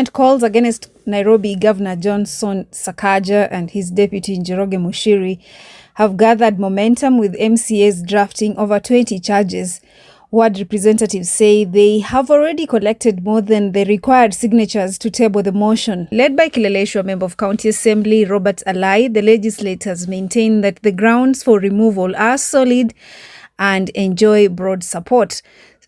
impeachment calls against Nairobi Governor Sakaja and his deputy Njoroge Muchiri have gathered momentum, with MCAs drafting over 20 charges. Ward representatives say they have already collected more than the required signatures to table the motion. Led by 𝐄𝐚𝐬𝐭𝐥𝐞𝐢𝐠𝐡 Assembly Robert Alai, the legislators maintain that the grounds for removal are solid and enjoy broad support.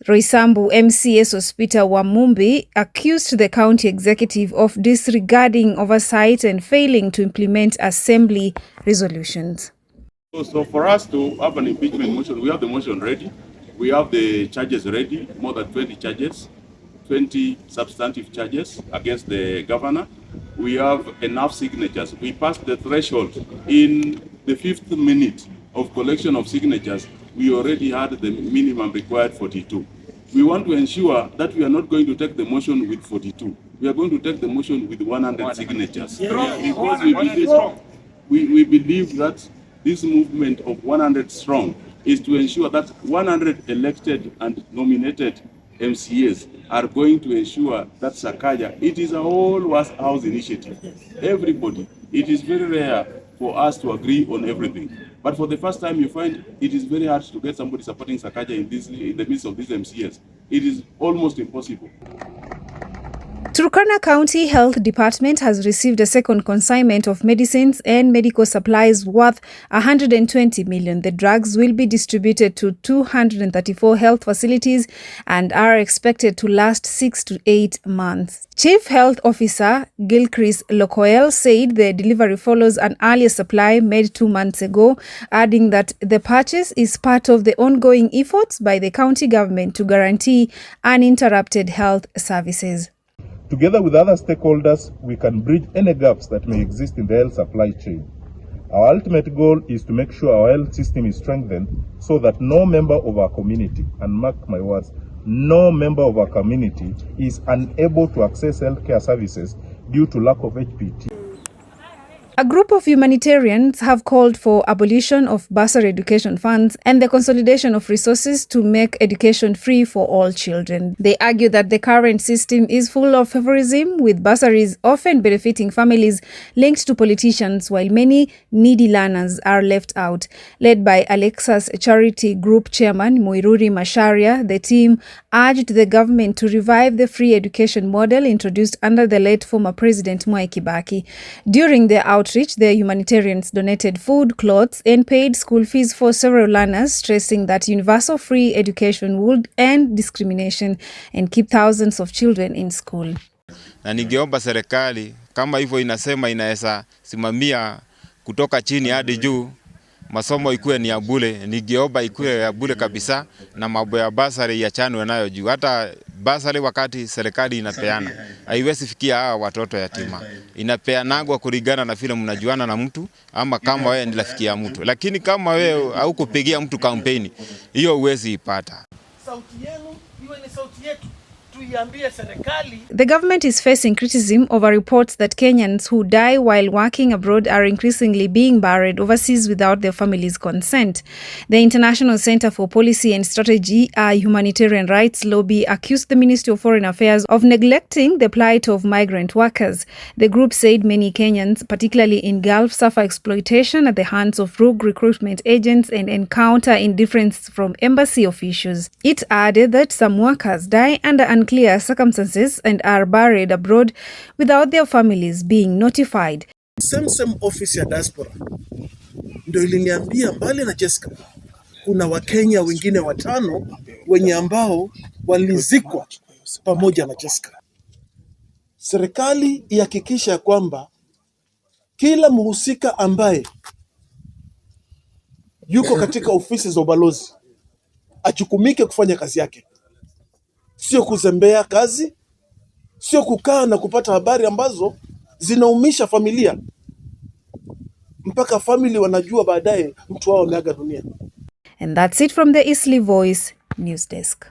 Roysambu MCA Sospeter Wamumbi accused the county executive of disregarding oversight and failing to implement assembly resolutions. So for us to have an impeachment motion, we have the motion ready. We have the charges ready, more than 20 charges, 20 substantive charges against the governor. We have enough signatures. We passed the threshold. In the 5th minute of collection of signatures, we already had the minimum required 42. We want to ensure that we are not going to take the motion with 42. We are going to take the motion with 100 signatures. Because we believe that this movement of 100 strong is to ensure that 100 elected and nominated MCAs are going to ensure that Sakaja, it is a whole house initiative. Everybody, it is very rare for us to agree on everything. But for the first time, you find it is very hard to get somebody supporting Sakaja in the midst of these MCAs. It is almost impossible. Turkana County Health Department has received a second consignment of medicines and medical supplies worth 120 million. The drugs will be distributed to 234 health facilities and are expected to last 6 to 8 months. Chief Health Officer 𝐍𝐢𝐬𝐿 said the delivery follows an earlier supply made 2 months ago, adding that the purchase is part of the ongoing efforts by the county government to guarantee uninterrupted health services. Together with other stakeholders, we can bridge any gaps that may exist in the health supply chain. Our ultimate goal is to make sure our health system is strengthened so that no member of our community, and mark my words, no member of our community is unable to access healthcare services due to lack of HPT. A group of humanitarians have called for abolition of bursary education funds and the consolidation of resources to make education free for all children. They argue that the current system is full of favorism, with bursaries often benefiting families linked to politicians, while many needy learners are left out. Led by Alexa's charity group chairman Muiruri Macharia, the team urged the government to revive the free education model introduced under the late former President Mwai Kibaki. During their outreach, the humanitarians donated food, clothes, and paid school fees for several learners, stressing that universal free education would end discrimination and keep thousands of children in school. Na ningeomba serikali kama hivyo inasema inaweza simamia kutoka chini hadi juu, masomo ikuwe ni ya bure, ningeomba ikuwe ya bure kabisa, na mambo ya bursary yachanwe nayo juu. Hata bursary wakati serikali inapeana haiwezi fikia hawa watoto yatima. Inapeanagwa kulingana na vile mnajuana na mtu, ama kama wewe ni rafiki ya mtu. Lakini kama wewe haukupigia mtu kampeni, hiyo huwezi ipata. Sauti yenu iwe ni sauti yetu. The government is facing criticism over reports that Kenyans who die while working abroad are increasingly being buried overseas without their families' consent. The International Center for Policy and Strategy, a humanitarian rights lobby, accused the Ministry of Foreign Affairs of neglecting the plight of migrant workers. The group said many Kenyans, particularly in Gulf, suffer exploitation at the hands of rogue recruitment agents and encounter indifference from embassy officials. It added that some workers die under unclear circumstances and are buried abroad without their families being notified. Same office ya diaspora ndio iliniambia mbali na Jessica kuna Wakenya wengine 5 wenye ambao walizikwa pamoja na Jessica. Serikali ihakikisha kwamba kila mhusika ambaye yuko katika ofisi za ubalozi achukumike kufanya kazi yake. Sio kuzembea kazi, sio kukaa na kupata habari ambazo zinaumisha familia, mpaka family wanajua baadaye mtu wao ameaga dunia. And that's it from the 𝐍𝐢𝐬𝐿 Voice News Desk.